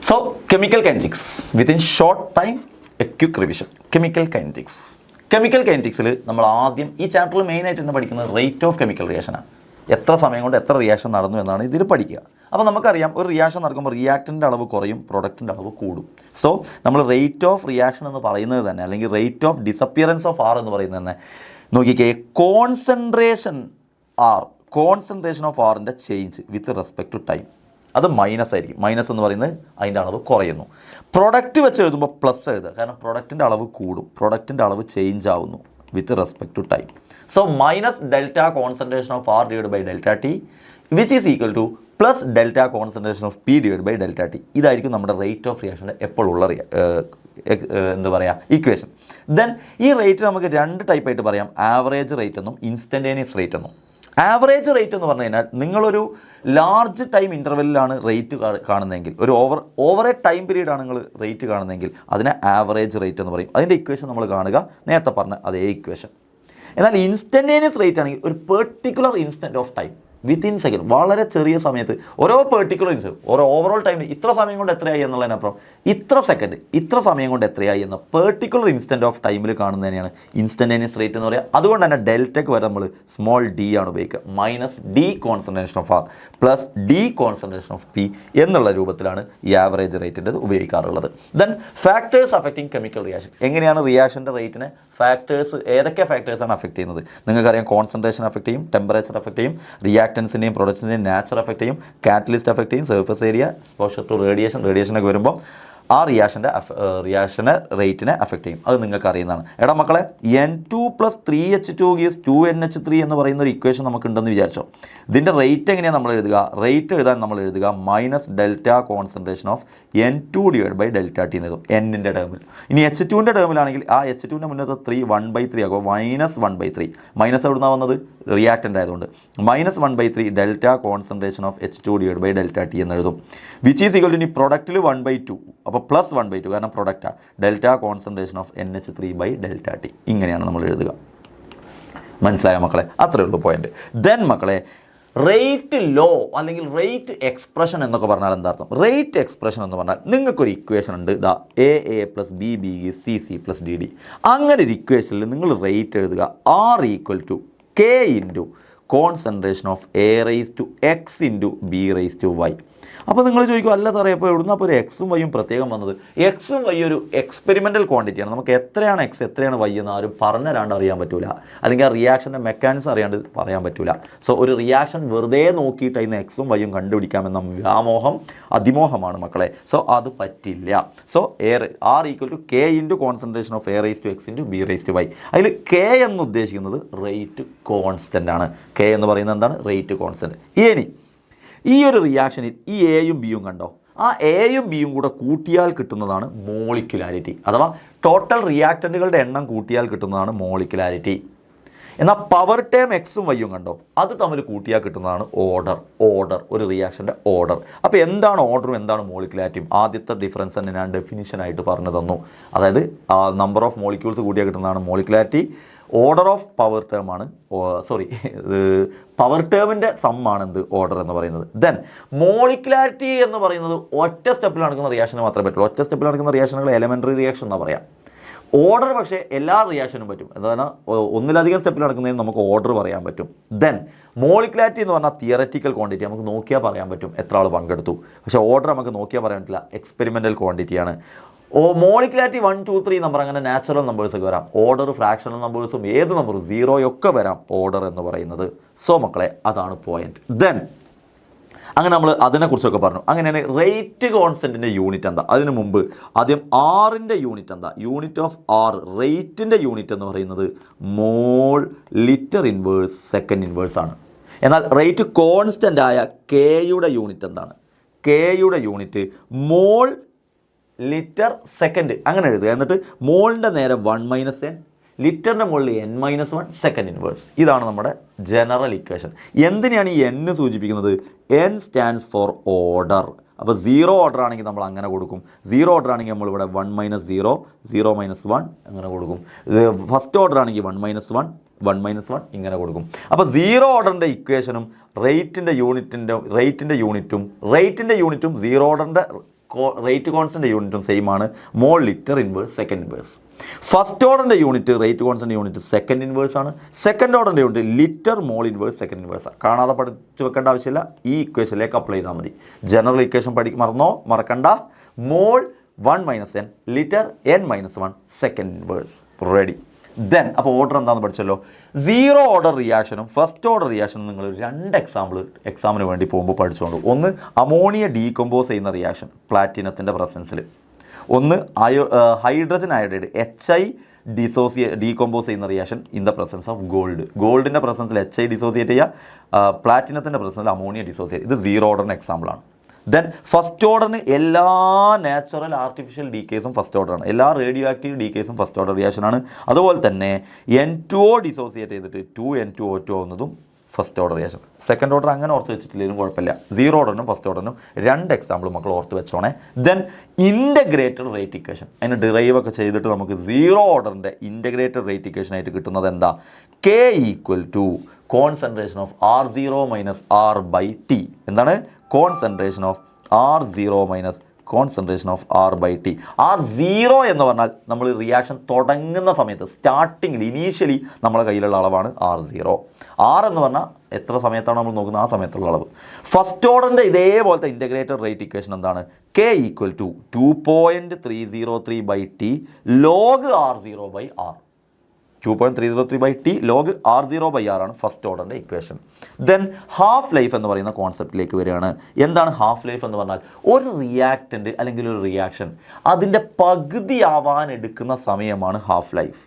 So, chemical kinetics. Within short time, a quick revision. Chemical kinetics. Chemical kineticsൽ നമ്മൾ ആദ്യം ഈ ചാപ്റ്ററിൽ മെയിനായിട്ട് തന്നെ പഠിക്കുന്നത് റേറ്റ് ഓഫ് കെമിക്കൽ റിയാക്ഷനാണ്. എത്ര സമയം കൊണ്ട് എത്ര റിയാക്ഷൻ നടന്നു എന്നാണ് ഇതിൽ പഠിക്കുക. അപ്പോൾ നമുക്കറിയാം ഒരു റിയാക്ഷൻ നടക്കുമ്പോൾ റിയാക്ടൻ്റെ അളവ് കുറയും, പ്രൊഡക്റ്റിൻ്റെ അളവ് കൂടും. സോ നമ്മൾ റേറ്റ് ഓഫ് റിയാക്ഷൻ എന്ന് പറയുന്നത് തന്നെ, അല്ലെങ്കിൽ rate of disappearance of R എന്ന് പറയുന്നത് തന്നെ നോക്കിക്കേ, കോൺസെൻട്രേഷൻ ഓഫ് ആറിൻ്റെ change with respect to time അത് മൈനസ് ആയിരിക്കും. മൈനസ് എന്ന് പറയുന്നത് അതിൻ്റെ അളവ് കുറയുന്നു. പ്രൊഡക്റ്റ് വെച്ച് എഴുതുമ്പോൾ പ്ലസ് എഴുതുക, കാരണം പ്രൊഡക്റ്റിൻ്റെ അളവ് കൂടും, പ്രൊഡക്റ്റിൻ്റെ അളവ് ചേഞ്ച് ആവുന്നു with respect to time. So minus delta concentration of R divide by delta T which is equal to plus delta concentration of P divide by delta T. ഇതായിരിക്കും നമ്മുടെ റേറ്റ് ഓഫ് റിയാക്ഷൻ്റെ എപ്പോഴുള്ള എന്താ പറയുക ഇക്വേഷൻ. ദെൻ ഈ rate നമുക്ക് രണ്ട് ടൈപ്പായിട്ട് പറയാം, average rate എന്നും instantaneous rate എന്നും. ആവറേജ് റേറ്റ് എന്ന് പറഞ്ഞു കഴിഞ്ഞാൽ നിങ്ങളൊരു ലാർജ് ടൈം ഇൻ്റർവെല്ലിലാണ് റേറ്റ് കാണുന്നതെങ്കിൽ, ഒരു ഓവർ എ ടൈം പീരീഡാണ് നിങ്ങൾ റേറ്റ് കാണുന്നതെങ്കിൽ അതിനെ ആവറേജ് റേറ്റ് എന്ന് പറയും. അതിൻ്റെ ഇക്വേഷൻ നമ്മൾ കാണുക, നേരത്തെ പറഞ്ഞ അതേ ഇക്വേഷൻ. എന്നാൽ ഇൻസ്റ്റൻറ്റേനിയസ് റേറ്റ് ആണെങ്കിൽ ഒരു particular instant of time within second, വളരെ ചെറിയ സമയത്ത് ഓരോ പെർട്ടിക്കുലർ ഇൻസ്റ്റൻറ്റ്, ഓരോ ഓവറോൾ ടൈമിൽ ഇത്ര സമയം കൊണ്ട് എത്രയായി എന്നുള്ളതിനപ്പുറം ഇത്ര സെക്കൻഡ്, ഇത്ര സമയം കൊണ്ട് എത്രയായി എന്ന പെർട്ടിക്കുലർ ഇൻസ്റ്റൻറ്റ് ഓഫ് ടൈമിൽ കാണുന്നതിനെയാണ് ഇൻസ്റ്റൻറ്റേനിയസ് റേറ്റ് എന്ന് പറയുക. അതുകൊണ്ട് തന്നെ ഡെൽറ്റയ്ക്ക് വരെ നമ്മൾ സ്മോൾ ഡി ആണ് ഉപയോഗിക്കുക. Minus D concentration of R plus D concentration of P എന്നുള്ള രൂപത്തിലാണ് ഈ ആവറേജ് റേറ്റിൻ്റെ ഉപയോഗിക്കാറുള്ളത്. Then factors affecting chemical reaction. എങ്ങനെയാണ് റിയാക്ഷൻ്റെ റേറ്റിനെ ഫാക്ടേഴ്സ്, ഏതൊക്കെ ഫാക്ടേഴ്സാണ് അഫക്റ്റ് ചെയ്യുന്നത്? നിങ്ങൾക്കറിയാം, കോൺസെൻട്രേഷൻ അഫക്റ്റ് ചെയ്യും, ടെമ്പറേച്ചർ അഫക്റ്റ് ചെയ്യും, റിയാക്ടൻസിൻ്റെയും പ്രൊഡക്ട്സിൻ്റെയും നാച്ചർ അഫക്റ്റ് ചെയ്യും, കാറ്റലിസ്റ്റ് അഫക്റ്റ് ചെയ്യും, സർഫസ് ഏരിയ, എക്സ്പോഷർ ടു റേഡിയേഷനൊക്കെ വരുമ്പോൾ ആ റിയാക്ഷൻ്റെ റേറ്റിനെ അഫക്റ്റ് ചെയ്യും. അത് നിങ്ങൾക്ക് അറിയുന്നതാണ്. എടാ മക്കളെ, N2 + 3H2 = 2NH3 എന്ന് പറയുന്ന ഒരു ഇക്വേഷൻ നമുക്കുണ്ടെന്ന് വിചാരിച്ചോ. ഇതിൻ്റെ റേറ്റ് എങ്ങനെയാണ് നമ്മൾ എഴുതുക? റേറ്റ് എഴുതാൻ നമ്മൾ എഴുതുക minus delta concentration of N2 divide by delta T എന്ന് എഴുതും എന്നിൻ്റെ ടേമിൽ. ഇനി H2ൻ്റെ ടേമിലാണെങ്കിൽ ആ H2ൻ്റെ മുന്നത്തെ 3 1/3 ആകും, മൈനസ് 1/3. മൈനസ് എവിടുന്നാണ് വന്നത്? റിയാക്റ്റൻ്റ് ആയതുകൊണ്ട് minus 1/3 delta concentration of H2 divide by delta T എന്ന് എഴുതും. വിച്ച് ഈസ് ഈക്വൽ ടു, ഇനി പ്രൊഡക്റ്റിൽ 1/2, അപ്പോൾ പ്ലസ് 1/2 കാരണം പ്രൊഡക്റ്റാണ്, delta concentration of NH3 by delta T. ഇങ്ങനെയാണ് നമ്മൾ എഴുതുക. മനസ്സിലായ മക്കളെ? അത്രയേ ഉള്ളൂ പോയിന്റ്. ദെൻ മക്കളെ, റേറ്റ് ലോ അല്ലെങ്കിൽ റേറ്റ് എക്സ്പ്രഷൻ എന്നൊക്കെ പറഞ്ഞാൽ എന്താ അർത്ഥം? റേറ്റ് എക്സ്പ്രഷൻ എന്ന് പറഞ്ഞാൽ നിങ്ങൾക്കൊരു ഇക്വേഷൻ ഉണ്ട്, ഇതാ A + B C + D. അങ്ങനെ ഒരു ഇക്വേഷനിൽ നിങ്ങൾ റേറ്റ് എഴുതുക R = K × concentration of A⁻X × B⁻Y. അപ്പോൾ നിങ്ങൾ ചോദിക്കും, അല്ല സാറേ അപ്പോൾ എവിടുന്ന അപ്പോൾ ഒരു എക്സും വൈയും പ്രത്യേകം വന്നത്? എക്സും വൈ ഒരു എക്സ്പെരിമെൻ്റൽ ക്വാണ്ടിറ്റിയാണ്. നമുക്ക് എത്രയാണ് എക്സ് എത്രയാണ് വൈ എന്ന് ആരും പറഞ്ഞുതരാണ്ട് അറിയാൻ പറ്റില്ല, അല്ലെങ്കിൽ ആ റിയാക്ഷൻ്റെ മെക്കാനിസം അറിയാണ്ട് പറയാൻ പറ്റില്ല. സോ ഒരു റിയാക്ഷൻ വെറുതെ നോക്കിയിട്ട് അതിന് എക്സും വൈയും കണ്ടുപിടിക്കാമെന്ന വ്യാമോഹം അതിമോഹമാണ് മക്കളെ. സോ അത് പറ്റില്ല. So R = K × concentration of A⁻X × B⁻Y. അതിൽ K എന്ന് ഉദ്ദേശിക്കുന്നത് റേറ്റ് കോൺസ്റ്റൻ്റ് ആണ്. K എന്ന് പറയുന്നത് എന്താണ്? Rate constant. ഇനി ഈ ഒരു റിയാക്ഷനിൽ ഈ എയും ബിയും കണ്ടോ, ആ എയും ബിയും കൂടെ കൂട്ടിയാൽ കിട്ടുന്നതാണ് മോളിക്കുലാരിറ്റി, അഥവാ ടോട്ടൽ റിയാക്റ്റൻറ്റുകളുടെ എണ്ണം കൂട്ടിയാൽ കിട്ടുന്നതാണ് മോളിക്കുലാരിറ്റി. എന്നാൽ പവർ ടേം എക്സും വൈയും കണ്ടോ, അത് തമ്മിൽ കൂട്ടിയാൽ കിട്ടുന്നതാണ് ഓർഡർ, ഒരു റിയാക്ഷൻ്റെ ഓർഡർ. അപ്പോൾ എന്താണ് ഓർഡറും എന്താണ് മോളിക്കുലാരിറ്റിയും? ആദ്യത്തെ ഡിഫറൻസ് തന്നെ ഞാൻ ഡെഫിനിഷനായിട്ട് പറഞ്ഞു തന്നു. അതായത് നമ്പർ ഓഫ് മോളിക്യൂൾസ് കൂട്ടിയാൽ കിട്ടുന്നതാണ് molecularity. Order of power term ആണ്, പവർ ടേമിൻ്റെ സമ്മാണ് എന്ത്? ഓർഡർ എന്ന് പറയുന്നത്. ദെൻ മോളിക്കുലാരിറ്റി എന്ന് പറയുന്നത് ഒറ്റ സ്റ്റെപ്പിൽ നടക്കുന്ന റിയാക്ഷന് മാത്രമേ പറ്റുള്ളൂ. ഒറ്റ സ്റ്റെപ്പിൽ നടക്കുന്ന റിയാക്ഷനുകൾ എലമെൻ്ററി റിയാക്ഷൻ എന്നാണ് പറയാം. ഓർഡർ പക്ഷേ എല്ലാ റിയാക്ഷനും പറ്റും. എന്താണ്? ഒന്നിലധികം സ്റ്റെപ്പിൽ നടക്കുന്നതിന് നമുക്ക് ഓർഡർ പറയാൻ പറ്റും. ദെൻ മോളിക്കുലാരിറ്റി എന്ന് പറഞ്ഞാൽ തിയററ്റിക്കൽ ക്വാണ്ടിറ്റി, നമുക്ക് നോക്കിയാൽ പറയാൻ പറ്റും എത്ര ആൾ പങ്കെടുത്തു. പക്ഷേ ഓർഡർ നമുക്ക് നോക്കിയാൽ പറയാൻ പറ്റില്ല, എക്സ്പെരിമെൻ്റൽ ക്വാണ്ടിറ്റിയാണ്. മോളിക്കുലാരിറ്റി 1 2 3 നമ്പർ, അങ്ങനെ നാച്ചുറൽ നമ്പേഴ്സൊക്കെ വരാം. ഓർഡർ ഫ്രാക്ഷണൽ നമ്പേഴ്സും ഏത് നമ്പറും 0 ഒക്കെ വരാം ഓർഡർ എന്ന് പറയുന്നത്. സോ മക്കളെ, അതാണ് പോയിന്റ്. ദെൻ അങ്ങനെ നമ്മൾ അതിനെക്കുറിച്ചൊക്കെ പറഞ്ഞു. അങ്ങനെയാണ് റേറ്റ് കോൺസ്റ്റൻറ്റിൻ്റെ യൂണിറ്റ് എന്താ? അതിന് മുമ്പ് ആദ്യം ആറിൻ്റെ യൂണിറ്റ് എന്താ? യൂണിറ്റ് ഓഫ് ആർ, റേറ്റിൻ്റെ യൂണിറ്റ് എന്ന് പറയുന്നത് മോൾ ലിറ്റർ ഇൻവേഴ്സ് സെക്കൻഡ് ഇൻവേഴ്സ് ആണ്. എന്നാൽ റേറ്റ് കോൺസ്റ്റൻ്റ് ആയ കെയുടെ യൂണിറ്റ് എന്താണ്? കെയുടെ യൂണിറ്റ് മോൾ ലിറ്റർ സെക്കൻഡ് അങ്ങനെ എഴുതുക. എന്നിട്ട് മോളിൻ്റെ നേരെ 1 - n, ലിറ്ററിൻ്റെ മുകളിൽ n-1 സെക്കൻഡ് ഇൻവേഴ്സ്. ഇതാണ് നമ്മുടെ ജനറൽ ഇക്വേഷൻ. എന്തിനാണ് ഈ n സൂചിപ്പിക്കുന്നത്? n stands for order. അപ്പോൾ 0 ഓർഡർ ആണെങ്കിൽ നമ്മൾ അങ്ങനെ കൊടുക്കും. 0 ഓർഡർ ആണെങ്കിൽ നമ്മളിവിടെ 1 - 0 0 - 1 അങ്ങനെ കൊടുക്കും. ഫസ്റ്റ് ഓർഡർ ആണെങ്കിൽ 1 - 1 1 - 1 ഇങ്ങനെ കൊടുക്കും. അപ്പോൾ 0 ഓർഡറിൻ്റെ ഇക്വേഷനും റേറ്റിൻ്റെ യൂണിറ്റും 0 ഓർഡറിൻ്റെ റേറ്റ് കോൺസ്റ്റൻ്റ് യൂണിറ്റും സെയിം ആണ്, mole litre inverse second inverse. First ഓർഡറിൻ്റെ unit rate constant unit second inverse ആണ്. സെക്കൻഡ് ഓർഡറിൻ്റെ unit litre mole inverse second inverse ആണ്. കാണാതെ പഠിച്ചു വെക്കേണ്ട ആവശ്യമില്ല, ഈ ഇക്വേഷനിലേക്ക് അപ്ലൈ ചെയ്താൽ മതി. ജനറൽ ഇക്വേഷൻ മറക്കണ്ട. Mole 1 - n litre n-1 second inverse. Ready. Then അപ്പോൾ ഓർഡർ എന്താണെന്ന് പഠിച്ചല്ലോ. സീറോ ഓർഡർ റിയാക്ഷനും ഫസ്റ്റ് ഓർഡർ റിയാക്ഷനും നിങ്ങൾ 2 എക്സാമിന് വേണ്ടി പോകുമ്പോൾ പഠിച്ചുകൊണ്ട്. ഒന്ന് അമോണിയ ഡീകമ്പോസ് ചെയ്യുന്ന റിയാക്ഷൻ പ്ലാറ്റിനത്തിൻ്റെ പ്രസൻസിൽ, ഒന്ന് ഹൈഡ്രജൻ അയോഡൈഡ് HI ഡീകമ്പോസ് ചെയ്യുന്ന reaction in the presence of ഗോൾഡിൻ്റെ പ്രസൻസിൽ HI ഡിസോസിയേറ്റ് ചെയ്യുക, പ്ലാറ്റിനത്തിൻ്റെ പ്രസൻസിൽ അമോണിയ ഡിസോസിയേറ്റ്. ഇത് സീറോ ഓർഡറിന് എക്സാമ്പിളാണ്. ദെൻ ഫസ്റ്റ് ഓർഡറിന് എല്ലാ നാച്ചുറൽ ആർട്ടിഫിഷ്യൽ ഡീക്കേസും ഫസ്റ്റ് ഓർഡറാണ്, എല്ലാ റേഡിയോ ആക്റ്റീവ് ഡീക്കേസും ഫസ്റ്റ് ഓർഡർ റിയാക്ഷനാണ്. അതുപോലെ തന്നെ N2O ഡിസോസിയേറ്റ് ചെയ്തിട്ട് 2N2O2 ആവുന്നതും ഫസ്റ്റ് ഓർഡർ റിയാക്ഷൻ. സെക്കൻഡ് ഓർഡർ അങ്ങനെ ഓർത്ത് വെച്ചിട്ടില്ലെങ്കിലും കുഴപ്പമില്ല. സീറോ ഓർഡറിനും ഫസ്റ്റ് ഓർഡറിനും 2 എക്സാമ്പിൾ മക്കൾ ഓർത്ത് വെച്ചോണേ. ദെൻ ഇൻ്റഗ്രേറ്റഡ് റേറ്റ് ഇക്വേഷൻ, അതിന് ഡിറൈവ് ഒക്കെ ചെയ്തിട്ട് നമുക്ക് സീറോ ഓർഡറിൻ്റെ ഇൻ്റഗ്രേറ്റഡ് റേറ്റ് ഇക്വേഷൻ ആയിട്ട് കിട്ടുന്നത് എന്താ? K = concentration of R0 - R/T. എന്താണ്? Concentration of R0 - concentration of R/T. R0 എന്ന് പറഞ്ഞാൽ നമ്മൾ റിയാക്ഷൻ തുടങ്ങുന്ന സമയത്ത് സ്റ്റാർട്ടിങ്ങിൽ ഇനീഷ്യലി നമ്മുടെ കയ്യിലുള്ള അളവാണ് R0. R എന്ന് പറഞ്ഞാൽ എത്ര സമയത്താണ് നമ്മൾ നോക്കുന്നത് ആ സമയത്തുള്ള അളവ്. ഫസ്റ്റ് ഓർഡറിൻ്റെ ഇതേപോലത്തെ ഇൻ്റഗ്രേറ്റഡ് റേറ്റ് ഇക്വേഷൻ എന്താണ്? K = 2.303/T log R0/R. 2.303/T log R0/R ആണ് ഫസ്റ്റ് ഓർഡറിൻ്റെ ഇക്വേഷൻ. ദെൻ ഹാഫ് ലൈഫ് എന്ന് പറയുന്ന കോൺസെപ്റ്റിലേക്ക് വരികയാണ്. എന്താണ് ഹാഫ് ലൈഫ് എന്ന് പറഞ്ഞാൽ? ഒരു റിയാക്റ്റൻ്റ് അല്ലെങ്കിൽ ഒരു റിയാക്ഷൻ അതിൻ്റെ പകുതി ആവാൻ എടുക്കുന്ന സമയമാണ് ഹാഫ് ലൈഫ്.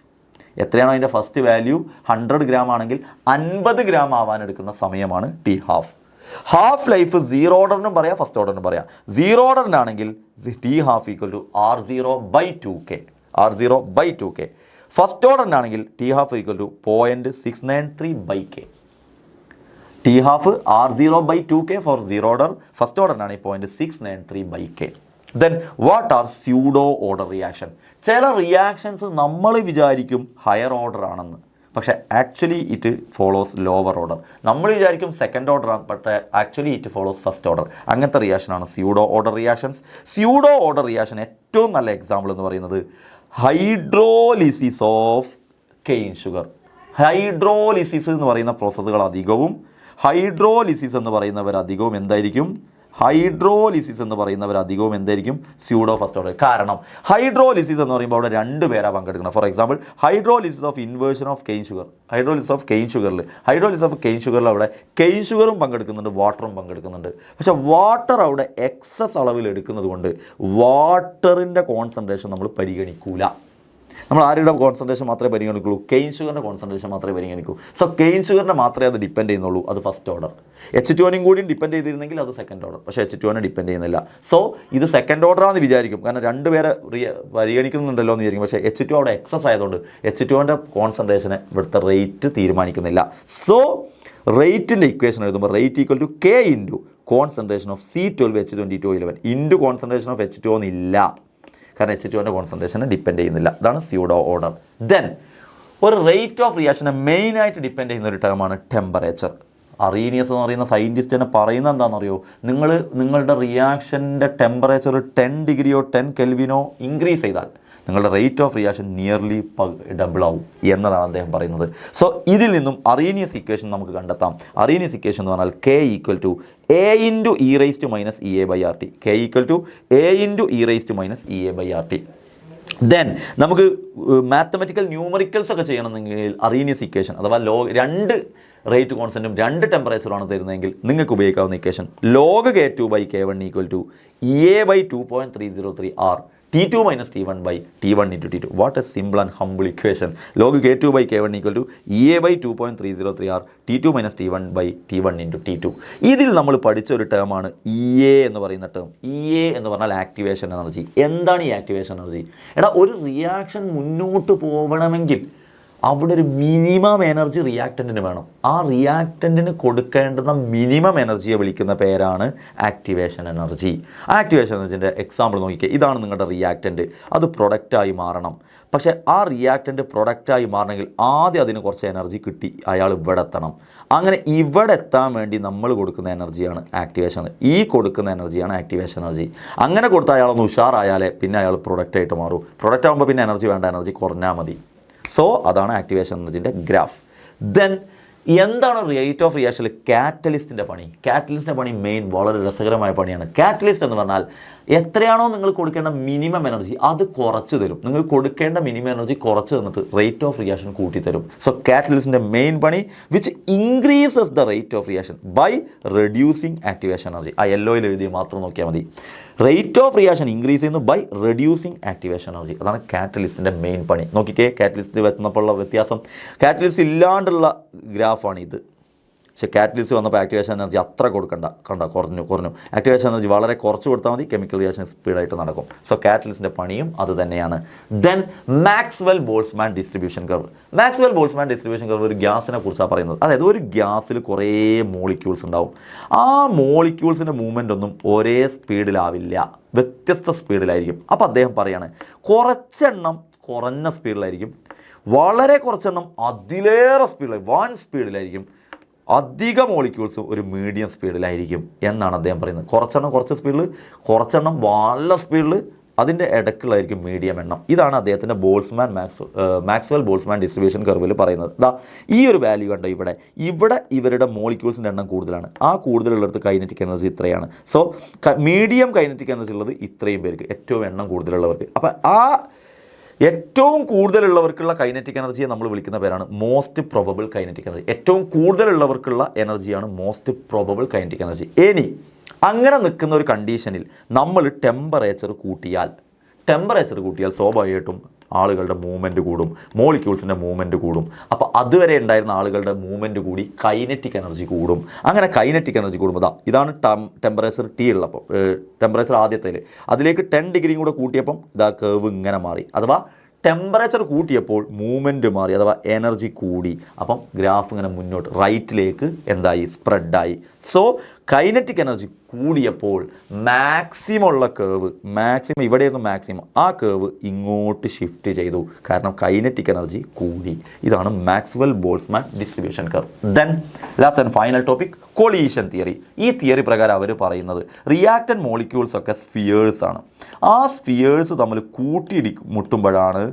എത്രയാണോ അതിൻ്റെ ഫസ്റ്റ് വാല്യൂ 100 ഗ്രാം ആണെങ്കിൽ 50 ഗ്രാം ആവാൻ എടുക്കുന്ന സമയമാണ് T half. Half life zero ഓർഡറിനും പറയാം ഫസ്റ്റ് ഓർഡറിനും പറയാം. സീറോ ഓർഡറിനാണെങ്കിൽ T ഹാഫ് = R0/2K. R0/2K. ഫസ്റ്റ് ഓർഡറിനാണെങ്കിൽ T half = 0.693/K. T half R0/2K for zero order, first ഓർഡറിനാണെങ്കിൽ 0.693/K. Then what are pseudo order reaction? ചില റിയാക്ഷൻസ് നമ്മൾ വിചാരിക്കും ഹയർ ഓർഡർ ആണെന്ന്, പക്ഷേ actually it follows lower order. നമ്മൾ വിചാരിക്കും സെക്കൻഡ് ഓർഡർ ആണ്, പക്ഷേ actually it follows first order. അങ്ങനത്തെ റിയാക്ഷനാണ് pseudo order reactions. Pseudo order reaction ഏറ്റവും നല്ല എക്സാമ്പിൾ എന്ന് പറയുന്നത് hydrolysis of cane sugar. Hydrolysis എന്ന് പറയുന്ന പ്രോസസ്സുകൾ അധികവും എന്തായിരിക്കും സ്യൂഡോ ഫസ്റ്റ് ഓർഡർ. കാരണം ഹൈഡ്രോലിസിസ് എന്ന് പറയുമ്പോൾ അവിടെ 2 പേരാണ് പങ്കെടുക്കുന്നത്. For example hydrolysis of inversion of cane sugar. Hydrolysis of cane ഷുഗറിൽ അവിടെ കെയിൻ ഷുഗറും പങ്കെടുക്കുന്നുണ്ട്, വാട്ടറും പങ്കെടുക്കുന്നുണ്ട്. പക്ഷേ വാട്ടർ അവിടെ എക്സസ് അളവിൽ എടുക്കുന്നത് കൊണ്ട് വാട്ടറിൻ്റെ കോൺസെൻട്രേഷൻ നമ്മൾ പരിഗണിക്കൂല. നമ്മൾ ആരുടെ കോൺസെൻട്രേഷൻ മാത്രമേ പരിഗണിക്കുള്ളൂ? കെയിൻ ഷുഗറിൻ്റെ കോൺസെൻട്രേഷൻ മാത്രമേ പരിഗണിക്കൂ. സോ കെയിൻ ഷുഗറിനെ മാത്രമേ അത് ഡിപ്പെൻഡ് ചെയ്യുന്നുള്ളൂ, അത് ഫസ്റ്റ് ഓർഡർ. H2നും കൂടി ഡിപ്പെൻഡ് ചെയ്തിരുന്നെങ്കിൽ അത് സെക്കൻഡ് ഓർഡർ, പക്ഷേ H2നെ ഡിപ്പെൻഡ് ചെയ്യുന്നില്ല. സോ ഇത് സെക്കൻഡ് ഓർഡറാണെന്ന് വിചാരിക്കും, കാരണം 2 പേരെ പരിഗണിക്കുന്നുണ്ടല്ലോ എന്ന് വിചാരിക്കും. പക്ഷേ H2 അവിടെ എക്സസ് ആയതുകൊണ്ട് H2ൻ്റെ കോൺസെൻട്രേഷനെ ഇവിടുത്തെ റേറ്റ് തീരുമാനിക്കുന്നില്ല. സോ റേറ്റിൻ്റെ ഇക്വേഷൻ എഴുതുമ്പോൾ rate = K × concentration of C12H2211 into concentration of H2 ഇല്ല, കാരണം H2ൻ്റെ കോൺസെൻട്രേഷനെ ഡിപ്പെൻഡ് ചെയ്യുന്നില്ല. ഇതാണ് സ്യൂഡോ ഓർഡർ. ദെൻ ഒരു റേറ്റ് ഓഫ് റിയാക്ഷനെ മെയിനായിട്ട് ഡിപ്പെൻഡ് ചെയ്യുന്ന ഒരു ടേമാണ് ടെമ്പറേച്ചർ. അറീനിയസ് എന്ന് പറയുന്ന സയൻറ്റിസ്റ്റ് തന്നെ പറയുന്നത് എന്താണെന്നറിയോ? നിങ്ങളുടെ റിയാക്ഷൻ്റെ ടെമ്പറേച്ചർ 10 ഡിഗ്രിയോ 10 കെൽവിനോ ഇൻക്രീസ് ചെയ്താൽ നിങ്ങളുടെ rate of reaction nearly double ആവും എന്നതാണ് അദ്ദേഹം പറയുന്നത്. സോ ഇതിൽ നിന്നും അറീനിയസ് ഇക്വേഷൻ നമുക്ക് കണ്ടെത്താം. അറീനിയസ് ഇക്വേഷൻ എന്ന് പറഞ്ഞാൽ K = A × e⁻ K = A × e⁻ then നമുക്ക് മാത്തമെറ്റിക്കൽ ന്യൂമറിക്കൽസ് ഒക്കെ ചെയ്യണമെന്നെങ്കിൽ അറീനിയസ് ഇക്വേഷൻ അഥവാ 2 റേറ്റ് കോൺസ്റ്റൻറ്റും 2 ടെമ്പറേച്ചറുമാണ് തരുന്നതെങ്കിൽ നിങ്ങൾക്ക് ഉപയോഗിക്കാവുന്ന equation log K2/K1 = EA/2.303R T2 - T1/T1 × T2. What a simple and humble equation. log K2/K1 = EA/2.303R T2 - T1/T1 × T2. ഇതിൽ നമ്മൾ പഠിച്ച ഒരു ടേമാണ് EA എന്ന് പറയുന്ന ടേം. EA എന്ന് പറഞ്ഞാൽ ആക്ടിവേഷൻ എനർജി. എന്താണ് ഈ ആക്ടിവേഷൻ എനർജി? ഒരു റിയാക്ഷൻ മുന്നോട്ട് പോകണമെങ്കിൽ അവിടെ ഒരു മിനിമം എനർജി റിയാക്റ്റൻറ്റിന് വേണം. ആ റിയാക്റ്റൻറ്റിന് കൊടുക്കേണ്ടുന്ന മിനിമം എനർജിയെ വിളിക്കുന്ന പേരാണ് ആക്ടിവേഷൻ എനർജി. ആക്ടിവേഷൻ എനർജിൻ്റെ എക്സാമ്പിൾ നോക്കിക്കുക. ഇതാണ് നിങ്ങളുടെ റിയാക്റ്റൻറ്റ്. അത് പ്രൊഡക്റ്റായി മാറണം. പക്ഷേ ആ റിയാക്റ്റൻറ്റ് പ്രൊഡക്റ്റായി മാറണമെങ്കിൽ ആദ്യം അതിന് കുറച്ച് എനർജി കിട്ടി അയാൾ ഇവിടെ എത്തണം. അങ്ങനെ ഇവിടെ എത്താൻ വേണ്ടി നമ്മൾ കൊടുക്കുന്ന എനർജിയാണ് ആക്ടിവേഷൻ. ഈ കൊടുക്കുന്ന എനർജിയാണ് ആക്ടിവേഷൻ എനർജി. അങ്ങനെ കൊടുത്ത അയാളൊന്ന് ഉഷാറായാലേ പിന്നെ അയാൾ പ്രൊഡക്റ്റായിട്ട് മാറും. പ്രൊഡക്റ്റ് ആകുമ്പോൾ പിന്നെ എനർജി വേണ്ട, എനർജി കുറഞ്ഞാൽ മതി. സോ അതാണ് ആക്ടിവേഷൻ എനർജിൻ്റെ ഗ്രാഫ്. ദെൻ എന്താണ് റേറ്റ് ഓഫ് റിയാക്ഷനിൽ കാറ്റലിസ്റ്റിൻ്റെ പണി? കാറ്റലിസ്റ്റിൻ്റെ പണി മെയിൻ വളരെ രസകരമായ പണിയാണ്. കാറ്റലിസ്റ്റ് എന്ന് പറഞ്ഞാൽ എത്രയാണോ നിങ്ങൾ കൊടുക്കേണ്ട മിനിമം എനർജി അത് കുറച്ച് തരും. നിങ്ങൾ കൊടുക്കേണ്ട മിനിമം എനർജി കുറച്ച് തന്നിട്ട് റേറ്റ് ഓഫ് റിയാക്ഷൻ കൂട്ടി തരും. സോ കാറ്റലിസ്റ്റിൻ്റെ മെയിൻ പണി which increases the rate of reaction by reducing activation energy. ആ യെല്ലോയിൽ എഴുതി മാത്രം നോക്കിയാൽ മതി. റേറ്റ് ഓഫ് റിയാക്ഷൻ ഇൻക്രീസ് ചെയ്യുന്നു ബൈ റെഡ്യൂസിങ് ആക്ടിവേഷൻ എനർജി. അതാണ് കാറ്റലിസ്റ്റിൻ്റെ മെയിൻ പണി. നോക്കിക്കേ കാറ്റലിസ്റ്റ് വെച്ചപ്പോഴുള്ള വ്യത്യാസം. കാറ്റലിസ്റ്റ് ഇല്ലാണ്ടുള്ള ഗ്രാഫാണ് ഇത്. പക്ഷേ കാറ്റലിസ്റ്റ് വന്നപ്പോൾ ആക്ടിവേഷൻ എനർജി അത്ര കൊടുക്കണ്ട, കുറഞ്ഞു. ആക്ടിവേഷൻ എനർജി വളരെ കുറച്ച് കൊടുത്താൽ മതി, കെമിക്കൽ റിയാക്ഷൻ സ്പീഡായിട്ട് നടക്കും. സോ കാറ്റലിസ്റ്റിൻ്റെ പണിയും അത് തന്നെയാണ്. Then Maxwell Boltzmann distribution curve. Maxwell Boltzmann distribution curve ഒരു ഗ്യാസിനെ കുറിച്ചാണ് പറയുന്നത്. അതായത് ഒരു ഗ്യാസിൽ കുറേ മോളിക്യൂൾസ് ഉണ്ടാവും. ആ മോളിക്യൂൾസിൻ്റെ മൂവ്മെൻ്റ് ഒന്നും ഒരേ സ്പീഡിലാവില്ല, വ്യത്യസ്ത സ്പീഡിലായിരിക്കും. അപ്പോൾ അദ്ദേഹം പറയാണ് കുറച്ചെണ്ണം കുറഞ്ഞ സ്പീഡിലായിരിക്കും, വളരെ കുറച്ചെണ്ണം അതിലേറെ സ്പീഡിലായി സ്പീഡിലായിരിക്കും, അധിക മോളിക്യൂൾസ് ഒരു മീഡിയം സ്പീഡിലായിരിക്കും എന്നാണ് അദ്ദേഹം പറയുന്നത്. കുറച്ചെണ്ണം കുറച്ച് സ്പീഡിൽ, കുറച്ചെണ്ണം വളരെ സ്പീഡിൽ, അതിൻ്റെ ഇടയ്ക്കുള്ളതായിരിക്കും മീഡിയം എണ്ണം. ഇതാണ് അദ്ദേഹത്തിൻ്റെ മാക്സ്വെൽ ബോൾട്സ്മാൻ ഡിസ്ട്രിബ്യൂഷൻ കർവിൽ പറയുന്നത്. ഈ ഒരു വാല്യൂ കണ്ടോ ഇവിടെ ഇവരുടെ മോളിക്യൂൾസിൻ്റെ എണ്ണം കൂടുതലാണ്. ആ കൂടുതലുള്ളിടത്ത് കൈനറ്റിക് എനർജി ഇത്രയാണ്. സോ മീഡിയം കൈനറ്റിക് എനർജി ഉള്ളത് ഇത്രയും പേർക്ക്, ഏറ്റവും എണ്ണം കൂടുതലുള്ളവർക്ക്. അപ്പോൾ ആ ഏറ്റവും കൂടുതലുള്ളവർക്കുള്ള കൈനറ്റിക് എനർജിയെ നമ്മൾ വിളിക്കുന്ന പേരാണ് മോസ്റ്റ് പ്രോബബിൾ കൈനറ്റിക് എനർജി. ഏറ്റവും കൂടുതലുള്ളവർക്കുള്ള എനർജിയാണ് മോസ്റ്റ് പ്രോബബിൾ കൈനറ്റിക് എനർജി. ഇനി അങ്ങനെ നിൽക്കുന്ന ഒരു കണ്ടീഷനിൽ നമ്മൾ ടെമ്പറേച്ചർ കൂട്ടിയാൽ സ്വാഭാവികമായിട്ടും ആളുകളുടെ മൂവ്മെൻറ്റ് കൂടും, മോളിക്യൂൾസിൻ്റെ മൂവ്മെൻറ്റ് കൂടും. അപ്പോൾ അതുവരെ ഉണ്ടായിരുന്ന ആളുകളുടെ മൂവ്മെൻറ്റ് കൂടി കൈനറ്റിക് എനർജി കൂടും. അങ്ങനെ കൈനറ്റിക് എനർജി കൂടുമ്പോൾ ഇതാണ് ടെമ്പറേച്ചർ T ഉള്ളപ്പോൾ ടെമ്പറേച്ചർ ആദ്യത്തേൽ അതിലേക്ക് 10 ഡിഗ്രിയും കൂടെ കൂട്ടിയപ്പം കേവ് ഇങ്ങനെ മാറി. അഥവാ ടെമ്പറേച്ചർ കൂട്ടിയപ്പോൾ മൂവ്മെൻറ്റ് മാറി, അഥവാ എനർജി കൂടി. അപ്പം ഗ്രാഫ് ഇങ്ങനെ മുന്നോട്ട് റൈറ്റിലേക്ക് സ്പ്രെഡായി. സോ കൈനറ്റിക് എനർജി കൂടിയപ്പോൾ മാക്സിമം ഉള്ള കേവ്, ഇവിടെയായിരുന്നു മാക്സിമം, ആ കേവ് ഇങ്ങോട്ട് ഷിഫ്റ്റ് ചെയ്തു. കാരണം കൈനറ്റിക് എനർജി കൂടി. ഇതാണ് Maxwell Boltzmann distribution curve. Then last and final topic collision theory. ഈ തിയറി പ്രകാരം അവർ പറയുന്നത് റിയാക്റ്റൻ മോളിക്യൂൾസ് ഒക്കെ സ്ഫിയേഴ്സ് ആണ്. ആ സ്ഫിയേഴ്സ് തമ്മിൽ മുട്ടുമ്പോഴാണ്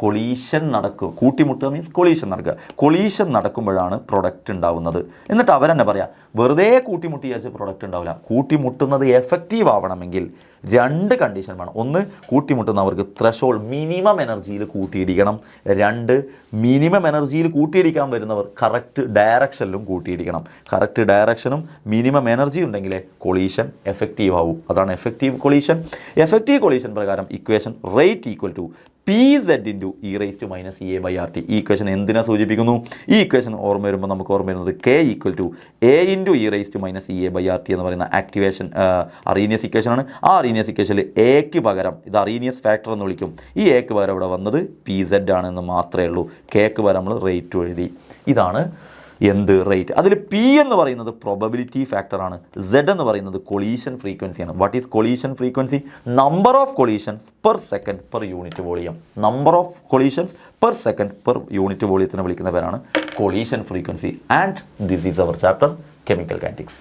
കൊളീഷൻ നടക്കുക. കൂട്ടിമുട്ടുക മീൻസ് കൊളീഷൻ നടക്കുക. കൊളീഷൻ നടക്കുമ്പോഴാണ് പ്രൊഡക്റ്റ് ഉണ്ടാവുന്നത്. എന്നിട്ട് അവരെന്നെ പറയാം വെറുതെ കൂട്ടിമുട്ടി വിചാരിച്ച് പ്രൊഡക്റ്റ് ഉണ്ടാവില്ല. കൂട്ടിമുട്ടുന്നത് എഫക്റ്റീവ് ആവണമെങ്കിൽ 2 കണ്ടീഷൻ വേണം. 1, കൂട്ടിമുട്ടുന്നവർക്ക് ത്രഷോൾഡ് മിനിമം എനർജിയിൽ കൂട്ടിയിടിക്കണം. 2, മിനിമം എനർജിയിൽ കൂട്ടിയിടിക്കാൻ വരുന്നവർ കറക്റ്റ് ഡയറക്ഷനിലും കൂട്ടിയിടിക്കണം. കറക്റ്റ് ഡയറക്ഷനും മിനിമം എനർജി ഉണ്ടെങ്കിലേ കൊളീഷൻ എഫക്റ്റീവ് ആവും. അതാണ് എഫക്റ്റീവ് കൊളീഷൻ. എഫക്റ്റീവ് കൊളീഷൻ പ്രകാരം equation rate equal to PZ × e⁻ ഈ ഇക്വേഷൻ എന്തിനെ സൂചിപ്പിക്കുന്നു? ഈ ഇക്വേഷൻ ഓർമ്മ വരുമ്പോൾ നമുക്ക് ഓർമ്മ വരുന്നത് K = A × e⁻ എന്ന് പറയുന്ന ആക്ടിവേഷൻ അറീനിയസ് ഇക്വേഷനാണ്. ആ അറീനിയസ് ഇക്വേഷനിൽ എക്ക് പകരം ഇത് അറീനിയസ് ഫാക്ടർ എന്ന് വിളിക്കും. ഈ എക്ക് പകരം ഇവിടെ വന്നത് PZ ആണെന്ന് മാത്രമേ ഉള്ളൂ. കെക്ക് പകരം നമ്മൾ റേറ്റ് എഴുതി. ഇതാണ് റേറ്റ്. അതിൽ P എന്ന് പറയുന്നത് പ്രോബബിലിറ്റി ഫാക്ടറാണ്. Z എന്ന് പറയുന്നത് കൊളീഷൻ ഫ്രീക്വൻസിയാണ്. What is collision frequency? Number of collisions per second per unit volume. Number of collisions per second per unit വോളിയത്തിനെ വിളിക്കുന്ന പേരാണ് collision frequency. And this is our chapter chemical kinetics.